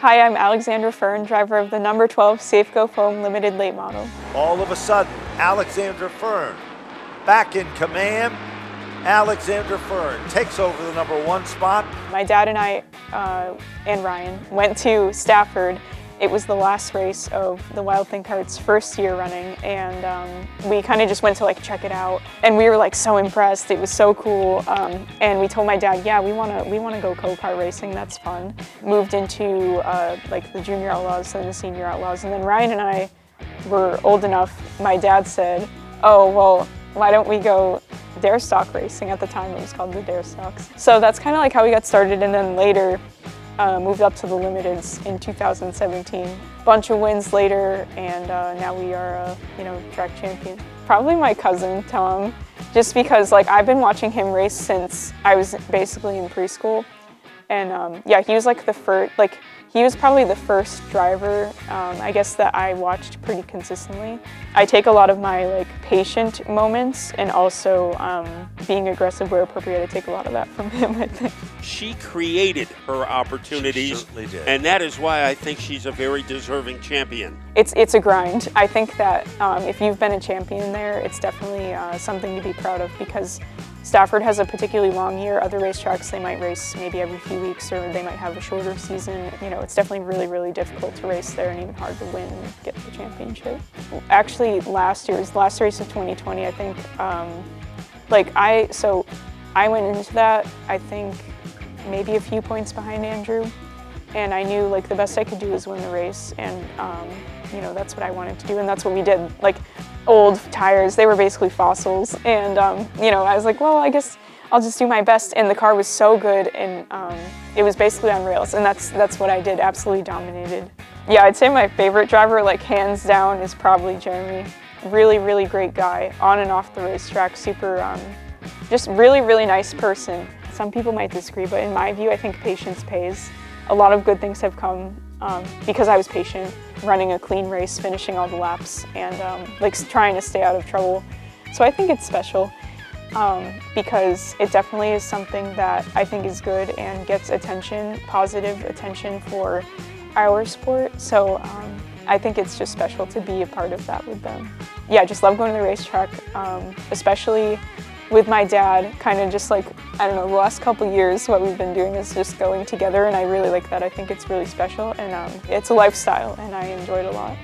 Hi, I'm Alexandra Fearn, driver of the number 12 Safeco Foam Limited Late Model. All of a sudden, Alexandra Fearn back in command. Alexandra Fearn takes over the number 1 spot. My dad and I and Ryan went to Stafford. It was the last race of the Wild Thing Kart's first year running, and we kind of just went to check it out, and we were so impressed. It was so cool, and we told my dad, yeah, we want to go go-kart racing. That's fun. Moved into the junior outlaws and the senior outlaws, and then Ryan and I were old enough. My dad said, oh well, why don't we go dare stock racing? At the time it was called the dare stocks. So that's kind of how we got started, and then later moved up to the limiteds in 2017. Bunch of wins later, and now we are track champion. Probably my cousin Tom, just because I've been watching him race since I was basically in preschool, and yeah, he was the first, he was probably the first driver, I guess, that I watched pretty consistently. I take a lot of my patient moments and also being aggressive where appropriate. I take a lot of that from him, I think. She created her opportunities, she certainly did. And that is why I think she's a very deserving champion. It's a grind. I think that if you've been a champion there, it's definitely something to be proud of, because Stafford has a particularly long year. Other racetracks, they might race maybe every few weeks, or they might have a shorter season. It's definitely really, really difficult to race there, and even hard to win and get the championship. Actually, last race of 2020, I think, I went into that, I think, maybe a few points behind Andrew, and I knew the best I could do was win the race, and that's what I wanted to do, and that's what we did. Old tires, they were basically fossils, and I was well, I guess I'll just do my best, and the car was so good, and it was basically on rails, and that's what I did. Absolutely dominated. Yeah, I'd say my favorite driver, hands down, is probably Jeremy. Really, really great guy, on and off the racetrack. Super, just really, really nice person. Some people might disagree, but in my view, I think patience pays. A lot of good things have come because I was patient, running a clean race, finishing all the laps, and trying to stay out of trouble. So I think it's special because it definitely is something that I think is good and gets attention, positive attention for our sport. So I think it's just special to be a part of that with them. Yeah, I just love going to the racetrack, especially with my dad. Kind of just I don't know, the last couple years what we've been doing is just going together, and I really like that. I think it's really special, and it's a lifestyle, and I enjoy it a lot.